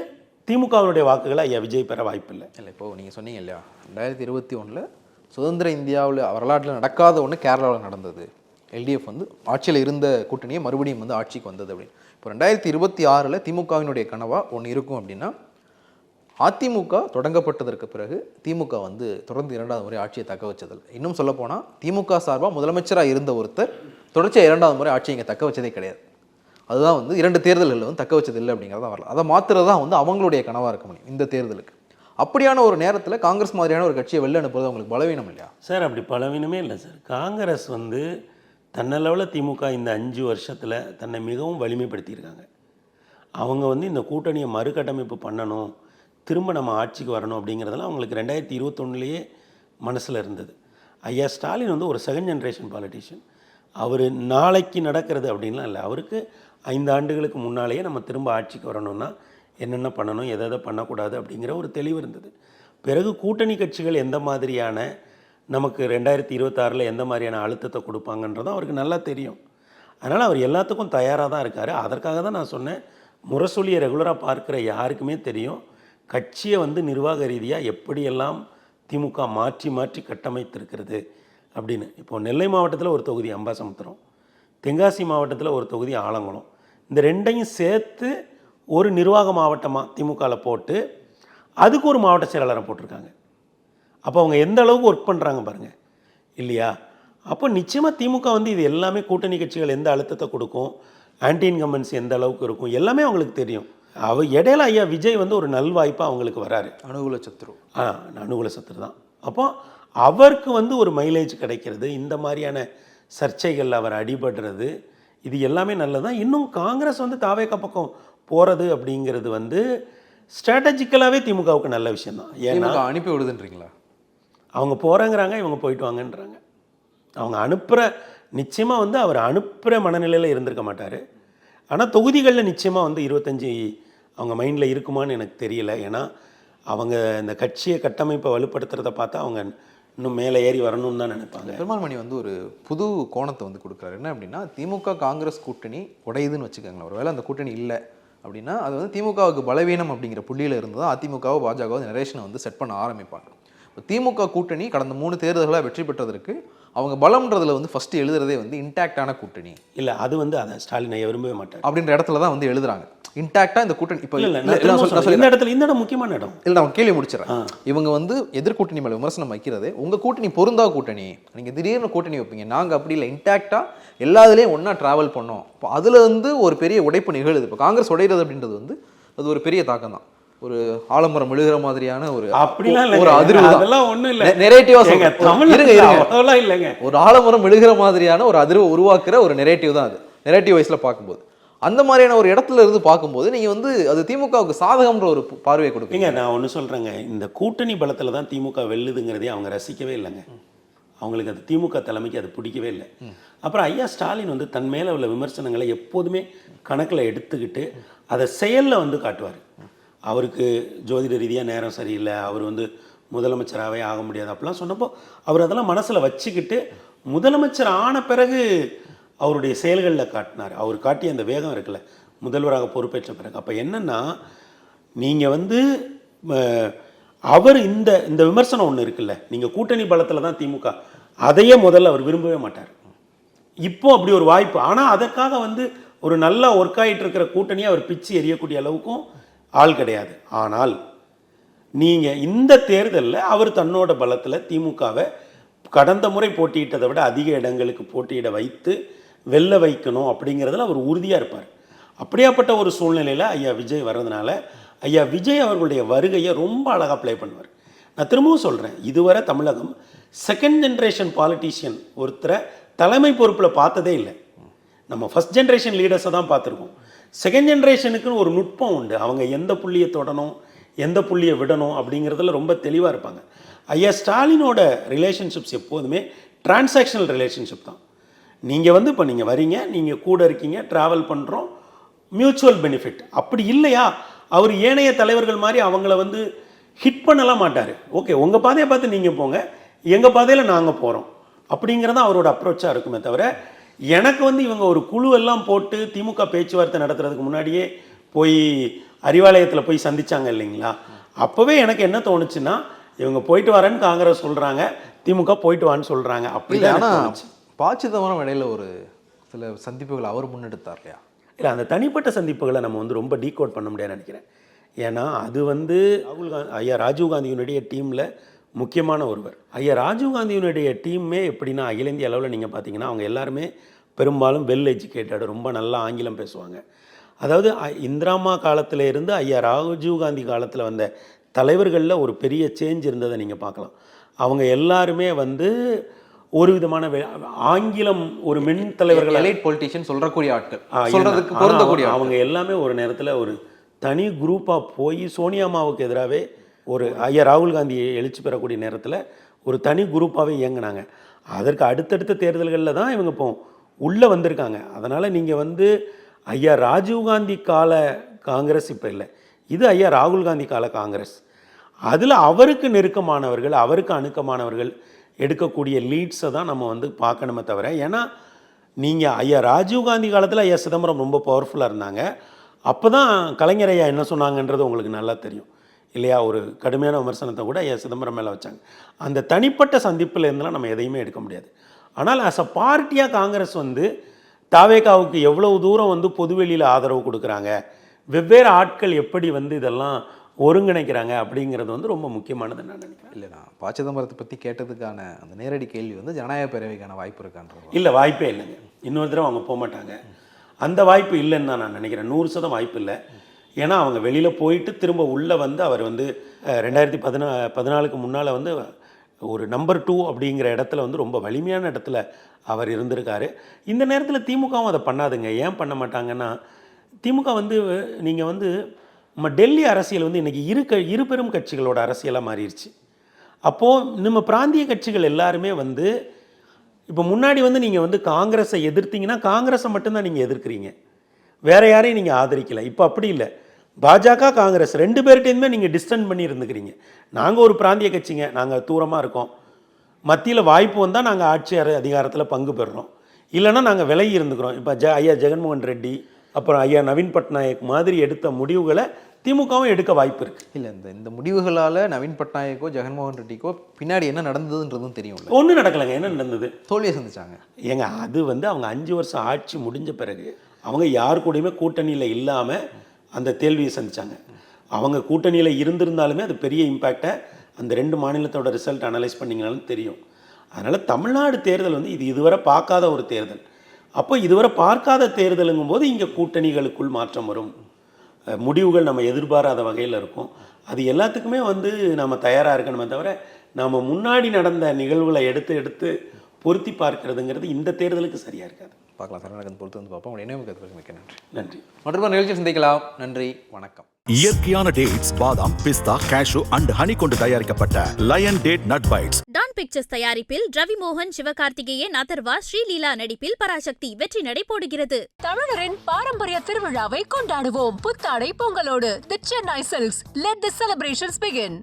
திமுகவுடைய வாக்குகளை ஐயா விஜய் பெற வாய்ப்பில்லை. இல்லை, இப்போது நீங்கள் சொன்னீங்க இல்லையா, 2021 சுதந்திர இந்தியாவில் வரலாற்றில் நடக்காத ஒன்று கேரளாவில் நடந்தது. எல்டிஎஃப் வந்து ஆட்சியில் இருந்த கூட்டணியை மறுபடியும் வந்து ஆட்சிக்கு வந்தது அப்படின்னு. இப்போ 2026 திமுகவினுடைய கனவா ஒன்று இருக்கும். அப்படின்னா அதிமுக தொடங்கப்பட்டதற்கு பிறகு திமுக வந்து தொடர்ந்து 2வது முறை ஆட்சியை தக்க வச்சதில்லை. இன்னும் சொல்லப்போனால் திமுக சார்பாக முதலமைச்சராக இருந்த ஒருத்தர் தொடர்ச்சியாக 2வது முறை ஆட்சியை இங்கே தக்க வச்சதே கிடையாது. அதுதான் வந்து 2 தேர்தல்களில் வந்து தக்க வச்சதில்லை அப்படிங்கிறதான் வரலாம். அதை மாற்றுறது தான் வந்து அவங்களுடைய கனவாக இருக்க முடியும் இந்த தேர்தலுக்கு. அப்படியான ஒரு நேரத்தில் காங்கிரஸ் மாதிரியான ஒரு கட்சியை வெளில அனுப்புறது அவங்களுக்கு பலவீனம் இல்லையா? சார், அப்படி பலவீனமே இல்லை சார். காங்கிரஸ் வந்து தன்னளவில் திமுக இந்த 5 வருஷத்தில் தன்னை மிகவும் வலிமைப்படுத்தியிருக்காங்க. அவங்க வந்து இந்த கூட்டணியை மறுகட்டமைப்பு பண்ணணும், திரும்ப நம்ம ஆட்சிக்கு வரணும் அப்படிங்கிறதெல்லாம் அவங்களுக்கு 2021 மனசில் இருந்தது. ஐயா ஸ்டாலின் வந்து ஒரு செகண்ட் ஜென்ரேஷன் பாலிட்டிஷியன். அவர் நாளைக்கு நடக்கிறது அப்படின்லாம் இல்லை. அவருக்கு 5 ஆண்டுகளுக்கு முன்னாலேயே நம்ம திரும்ப ஆட்சிக்கு வரணும்னா என்னென்ன பண்ணணும், எதை பண்ணக்கூடாது அப்படிங்கிற ஒரு தெளிவு இருந்தது. பிறகு கூட்டணி கட்சிகள் எந்த மாதிரியான நமக்கு 2026 எந்த மாதிரியான அழுத்தத்தை கொடுப்பாங்கன்றதும் அவருக்கு நல்லா தெரியும். அதனால் அவர் எல்லாத்துக்கும் தயாராக தான் இருக்கார். அதற்காக தான் நான் சொன்னேன், முரசொலியை ரெகுலராக பார்க்குற யாருக்குமே தெரியும் கட்சியை வந்து நிர்வாக ரீதியாக எப்படியெல்லாம் திமுக மாற்றி மாற்றி கட்டமைத்திருக்கிறது அப்படின்னு. இப்போது நெல்லை மாவட்டத்தில் ஒரு தொகுதி அம்பாசமுத்திரம், தென்காசி மாவட்டத்தில் ஒரு தொகுதி ஆலங்குளம், இந்த 2ஐயும் சேர்த்து ஒரு நிர்வாக மாவட்டமாக திமுகவில் போட்டு அதுக்கு ஒரு மாவட்ட செயலாளரை போட்டிருக்காங்க. அப்போ அவங்க எந்த அளவுக்கு ஒர்க் பண்ணுறாங்க பாருங்கள் இல்லையா? அப்போ நிச்சயமாக திமுக வந்து இது எல்லாமே கூட்டணி கட்சிகள் எந்த அழுத்தத்தை கொடுக்கும், ஆன்டி இன்கம்பன்சி எந்த அளவுக்கு இருக்கும், எல்லாமே அவங்களுக்கு தெரியும். இடையில ஐயா விஜய் வந்து ஒரு நல்வாய்ப்பாக அவங்களுக்கு வராரு. அனுகூல சத்ரு. அனுகூல சத்ரு தான். அப்போ அவருக்கு வந்து ஒரு மைலேஜ் கிடைக்கிறது, இந்த மாதிரியான சர்ச்சைகளில் அவர் அடிபடுறது, இது எல்லாமே நல்லது தான். இன்னும் காங்கிரஸ் வந்து தாவேக்கா பக்கம் போகிறது அப்படிங்கிறது வந்து ஸ்ட்ராட்டஜிக்கலாகவே திமுகவுக்கு நல்ல விஷயந்தான். ஏன்னா திமுக அனுப்பி விடுதுன்றீங்களா? அவங்க போகிறாங்கிறாங்க, இவங்க போயிட்டு வாங்கன்றாங்க. அவங்க அனுப்புகிற நிச்சயமாக வந்து அவர் அனுப்புகிற மனநிலையில் இருந்திருக்க மாட்டார். ஆனால் தொகுதிகளில் நிச்சயமாக வந்து 25 அவங்க மைண்டில் இருக்குமான்னு எனக்கு தெரியல. ஏன்னா அவங்க இந்த கட்சியை கட்டமைப்பை வலுப்படுத்துறதை பார்த்தா அவங்க இன்னும் மேலே ஏறி வரணும்னு தான் நினைப்பாங்க. பெருமாள் மணி வந்து ஒரு புது கோணத்தை வந்து கொடுக்குறாரு. என்ன அப்படின்னா, திமுக காங்கிரஸ் கூட்டணி உடையுதுன்னு வச்சுக்கோங்களேன். ஒருவேளை அந்த கூட்டணி இல்லை அப்படின்னா அது வந்து திமுகவுக்கு பலவீனம் அப்படிங்கிற புள்ளியில் இருந்து தான் அதிமுகவோ பாஜகவோ நரேஷனை வந்து செட் பண்ண ஆரம்பிப்பாங்க. திமுக கூட்டணி கடந்த 3 தேர்தல்களாக வெற்றி பெற்றதற்கு அவங்க பலம்ன்றதுல வந்து ஃபர்ஸ்ட் எழுதுறதே வந்து இன்டாக்டான கூட்டணி இல்லை, அது வந்து அதை ஸ்டாலின் ஐயா விரும்பவே மாட்டார் அப்படின்ற இடத்துல தான் வந்து எழுதுறாங்க. இன்டாக்டா இந்த கூட்டணி இப்போ இந்த இடம் முக்கியமான இடம் இல்லை, நான் கேள்வி முடிச்சிடறேன். இவங்க வந்து எதிர்கூட்டணி மேலே விமர்சனம் வைக்கிறது, உங்க கூட்டணி பொருந்தா கூட்டணி, நீங்க திடீர்னு கூட்டணி வைப்பீங்க, நாங்க அப்படி இல்லை, இன்டாக்டா எல்லாத்துலேயும் ஒன்றா ட்ராவல் பண்ணோம். இப்போ அதுல வந்து ஒரு பெரிய உடைப்பு நிகழுது. இப்போ காங்கிரஸ் உடைகிறது அப்படின்றது வந்து அது ஒரு பெரிய தாக்கம் தான். ஒரு ஆலமரம் எழுகிற மாதிரியான ஒரு அதிர்வு, அதெல்லாம் ஒண்ணும் இல்ல, நெரேட்டிவா இல்லைங்க. ஒரு ஆலமரம் எழுகிற மாதிரியான ஒரு அதிர்வு உருவாக்குற ஒரு நெரேட்டிவ் தான் அது. நெரேட்டிவ் வைஸ்ல பார்க்கும்போது அந்த மாதிரியான ஒரு இடத்துல இருந்து பார்க்கும்போது நீங்க வந்து அது திமுகவுக்கு சாதகம்ன்ற ஒரு பார்வையை கொடுப்பீங்க. நான் ஒன்று சொல்றேங்க, இந்த கூட்டணி பலத்துல தான் திமுக வெல்லுதுங்கிறதே அவங்க ரசிக்கவே இல்லைங்க. அவங்களுக்கு அது திமுக தலைமைக்கு அது பிடிக்கவே இல்லை. அப்புறம் ஐயா ஸ்டாலின் வந்து தன் மேலே உள்ள விமர்சனங்களை எப்போதுமே கணக்கில் எடுத்துக்கிட்டு அதை செயலில் வந்து காட்டுவார். அவருக்கு ஜோதிட ரீதியாக நேரம் சரியில்லை, அவர் வந்து முதலமைச்சராகவே ஆக முடியாது அப்படிலாம் சொன்னப்போ அவர் அதெல்லாம் மனசில் வச்சுக்கிட்டு முதலமைச்சர் ஆன பிறகு அவருடைய செயல்களில் காட்டினார். அவர் காட்டிய அந்த வேகம் இருக்குல்ல முதல்வராக பொறுப்பேற்ற பிறகு. அப்போ என்னென்னா நீங்கள் வந்து அவர் இந்த இந்த விமர்சனம் ஒன்று இருக்குல்ல, நீங்கள் கூட்டணி பலத்தில் தான் திமுக, அதையே முதல்ல அவர் விரும்பவே மாட்டார். இப்போ அப்படி ஒரு வாய்ப்பு, ஆனால் அதற்காக வந்து ஒரு நல்லா ஒர்க் ஆகிட்டு இருக்கிற கூட்டணியை அவர் பிச்சு எறியக்கூடிய அளவுக்கும் ஆள் கிடையாது. ஆனால் நீங்கள் இந்த தேர்தலில் அவர் தன்னோட பலத்தில் திமுகவை கடந்த முறை போட்டியிட்டதை விட அதிக இடங்களுக்கு போட்டியிட வைத்து வெல்ல வைக்கணும் அப்படிங்கிறதுல அவர் உறுதியாக இருப்பார். அப்படியாப்பட்ட ஒரு சூழ்நிலையில் ஐயா விஜய் வர்றதுனால ஐயா விஜய் அவர்களுடைய வருகையை ரொம்ப அழகாக ப்ளே பண்ணுவார். நான் திரும்பவும் சொல்கிறேன், இதுவரை தமிழகம் செகண்ட் ஜென்ரேஷன் பாலிட்டிஷியன் ஒருத்தரை தலைமை பொறுப்பில் பார்த்ததே இல்லை. நம்ம ஃபஸ்ட் ஜென்ரேஷன் லீடர்ஸை தான் பார்த்துருக்கோம். செகண்ட் ஜென்ரேஷனுக்குன்னு ஒரு நுட்பம் உண்டு. அவங்க எந்த புள்ளியை தொடணும், எந்த புள்ளியை விடணும் அப்படிங்கிறதுல ரொம்ப தெளிவாக இருப்பாங்க. ஐயா ஸ்டாலினோட ரிலேஷன்ஷிப்ஸ் எப்போதுமே டிரான்சாக்ஷனல் ரிலேஷன்ஷிப் தான். நீங்கள் வந்து இப்போ நீங்கள் வரீங்க, நீங்கள் கூட இருக்கீங்க, ட்ராவல் பண்ணுறோம், மியூச்சுவல் பெனிஃபிட். அப்படி இல்லையா அவர் ஏனைய தலைவர்கள் மாதிரி அவங்கள வந்து ஹிட் பண்ணலாம் மாட்டார். ஓகே, உங்கள் பாதையை பார்த்து நீங்கள் போங்க, எங்கள் பாதையில் நாங்கள் போகிறோம் அப்படிங்கிறத அவரோட அப்ரோச்சாக இருக்குமே தவிர, எனக்கு வந்து இவங்க ஒரு குழு எல்லாம் போட்டு திமுக பேச்சுவார்த்தை நடத்துறதுக்கு முன்னாடியே போய் அறிவாலயத்தில் போய் சந்திச்சாங்க இல்லைங்களா, அப்போவே எனக்கு என்ன தோணுச்சுன்னா இவங்க போயிட்டு வரேன்னு காங்கிரஸ் சொல்கிறாங்க, திமுக போயிட்டு வான்னு சொல்கிறாங்க. அப்படி ஆனால் ப. சிதம்பரம் இடையில ஒரு சில சந்திப்புகள் அவர் முன்னெடுத்தார் இல்லையா? இல்லை, அந்த தனிப்பட்ட சந்திப்புகளை நம்ம வந்து ரொம்ப டீகோட் பண்ண முடியாதுன்னு நினைக்கிறேன். ஏன்னா அது வந்து ஐயா ராஜீவ்காந்தியினுடைய டீமில் முக்கியமான ஒருவர். ஐயா ராஜீவ்காந்தியினுடைய டீமே எப்படின்னா அகில இந்திய அளவில் நீங்கள் பார்த்தீங்கன்னா அவங்க எல்லாருமே பெரும்பாலும் வெல் எஜுகேட்டட், ரொம்ப நல்லா ஆங்கிலம் பேசுவாங்க. அதாவது இந்திராமா காலத்தில் இருந்து ஐயா ராஜீவ்காந்தி காலத்தில் வந்த தலைவர்களில் ஒரு பெரிய சேஞ்ச் இருந்ததை நீங்கள் பார்க்கலாம். அவங்க எல்லாருமே வந்து ஒரு விதமான ஆங்கிலம் ஒரு மென் தலைவர்கள், எலைட் பொலிட்டிஷியன் சொல்றக்கூடிய ஆட்கள், சொல்றதுக்கு பொருந்தக்கூடிய அவங்க எல்லாமே ஒரு நேரத்தில் ஒரு தனி குரூப்பாக போய் சோனியாமாவுக்கு எதிராகவே ஒரு ஐயா ராகுல் காந்தி எழுச்சி பெறக்கூடிய நேரத்தில் ஒரு தனி குரூப்பாகவே இயங்கினாங்க. அதற்கு அடுத்தடுத்த தேர்தல்களில் தான் இவங்க இப்போ உள்ளே வந்திருக்காங்க. அதனால் நீங்கள் வந்து ஐயா ராஜீவ்காந்தி கால காங்கிரஸ் இப்போ இல்லை, இது ஐயா ராகுல் காந்தி கால காங்கிரஸ். அதில் அவருக்கு நெருக்கமானவர்கள், அவருக்கு அணுக்கமானவர்கள் எடுக்கக்கூடிய லீட்ஸை தான் நம்ம வந்து பார்க்கணுமே தவிர, ஏன்னா நீங்கள் ஐயா ராஜீவ்காந்தி காலத்தில் ஐயா சிதம்பரம் ரொம்ப பவர்ஃபுல்லாக இருந்தாங்க. அப்போ தான் கலைஞர் ஐயா என்ன சொன்னாங்கன்றது உங்களுக்கு நல்லா தெரியும் இல்லையா? ஒரு கடுமையான விமர்சனத்தை கூட ஐயா சிதம்பரம் மேலே வச்சாங்க. அந்த தனிப்பட்ட சந்திப்பில் இருந்தெல்லாம் நம்ம எதையுமே எடுக்க முடியாது. ஆனால் ஆஸ் அ பார்ட்டியாக காங்கிரஸ் வந்து தாவேகாவுக்கு எவ்வளவு தூரம் வந்து பொதுவெளியில் ஆதரவு கொடுக்குறாங்க, வெவ்வேறு ஆட்கள் எப்படி வந்து இதெல்லாம் ஒருங்கிணைக்கிறாங்க அப்படிங்கிறது வந்து ரொம்ப முக்கியமானது நான் நினைக்கிறேன். இல்லை, நான் ப. சிதம்பரத்தை பற்றி கேட்டதுக்கான அந்த நேரடி கேள்வி வந்து ஜனநாயக பேரவைக்கான வாய்ப்பு இருக்கான்ற. இல்லை, வாய்ப்பே இல்லைங்க. இன்னொரு தடவை அவங்க போக மாட்டாங்க. அந்த வாய்ப்பு இல்லைன்னு தான் நான் நினைக்கிறேன். 100% வாய்ப்பு இல்லை. ஏன்னா அவங்க வெளியில் போயிட்டு திரும்ப உள்ளே வந்து அவர் வந்து 2014 முன்னால் வந்து ஒரு நம்பர் 2 அப்படிங்கிற இடத்துல வந்து ரொம்ப வலிமையான இடத்துல அவர் இருந்திருக்காரு. இந்த நேரத்தில் திமுகவும் அதை பண்ணாதுங்க. ஏன் பண்ண மாட்டாங்கன்னா, திமுக வந்து நீங்கள் வந்து நம்ம டெல்லி அரசியல் வந்து இன்றைக்கி இரு பெரும் கட்சிகளோட அரசியலாக மாறிடுச்சு. அப்போது நம்ம பிராந்திய கட்சிகள் எல்லாருமே வந்து இப்போ முன்னாடி வந்து நீங்கள் வந்து காங்கிரஸை எதிர்த்தீங்கன்னா காங்கிரஸை மட்டும்தான் நீங்கள் எதிர்க்கிறீங்க, வேறு யாரையும் நீங்கள் ஆதரிக்கலை. இப்போ அப்படி இல்லை, பாஜக காங்கிரஸ் 2 பேர்கிட்டையுமே நீங்கள் டிஸ்டன்ஸ் பண்ணி இருந்துக்கிறீங்க. நாங்கள் ஒரு பிராந்திய கட்சிங்க, நாங்கள் தூரமாக இருக்கோம், மத்தியில் வாய்ப்பு வந்தால் நாங்கள் ஆட்சி அதிகாரத்தில் பங்கு பெறுறோம், இல்லைன்னா நாங்கள் விலகி இருந்துக்கிறோம். இப்போ ஐயா ஜெகன்மோகன் ரெட்டி அப்புறம் ஐயா நவீன் பட்நாயக் மாதிரி எடுத்த முடிவுகளை திமுகவும் எடுக்க வாய்ப்பு இருக்குது. இல்லை, இந்த முடிவுகளால் நவீன் பட்நாயக்கோ ஜெகன்மோகன் ரெட்டிக்கோ பின்னாடி என்ன நடந்ததுன்றதும் தெரியும்ல. ஒன்றும் நடக்கலைங்க. என்ன நடந்தது? தோல்வியை சந்திச்சாங்க. ஏங்க அது வந்து அவங்க 5 வருஷம் ஆட்சி முடிஞ்ச பிறகு அவங்க யார் கூடயுமே கூட்டணியில் இல்லாமல் அந்த தோல்வியை சந்திச்சாங்க. அவங்க கூட்டணியில் இருந்திருந்தாலுமே அது பெரிய இம்பேக்டை அந்த 2 மாநிலத்தோட ரிசல்ட் அனலைஸ் பண்ணிங்கனாலும் தெரியும். அதனால் தமிழ்நாடு தேர்தல் வந்து இதுவரை பார்க்காத ஒரு தேர்தல். அப்போ இதுவரை பார்க்காத தேர்தலுங்கும் போது இங்கே கூட்டணிகளுக்குள் மாற்றம் வரும், முடிவுகள் நம்ம எதிர்பாராத வகையில் இருக்கும். அது எல்லாத்துக்குமே வந்து நம்ம தயாராக இருக்கணுமே தவிர நம்ம முன்னாடி நடந்த நிகழ்வுகளை எடுத்து பொருத்தி பார்க்கறதுங்கிறது இந்த தேர்தலுக்கு சரியாக இருக்காது. பார்க்கலாம் சார், எனக்கு பொறுத்து வந்து பார்ப்போம். உங்களுடைய நினைவுக்கு மிக்க நன்றி. நன்றி. மற்றொரு நிகழ்ச்சி சந்திக்கலாம். நன்றி, வணக்கம். இயற்கையான டேட்ஸ், பாதாம், பிஸ்தா, கேஷு அண்ட் ஹனி கொண்டு தயாரிக்கப்பட்ட lion date nut bites. Dawn Pictures தயாரிப்பில் ரவி மோகன், சிவகார்த்திகேயன், அதர்வா, ஸ்ரீலீலா நடிப்பில் பராசக்தி வெற்றி நடை போடுகிறது. தமிழரின் பாரம்பரிய திருவிழாவை கொண்டாடுவோம் புத்தாடை பொங்கலோடு. The Chennai Silks, let the celebrations begin.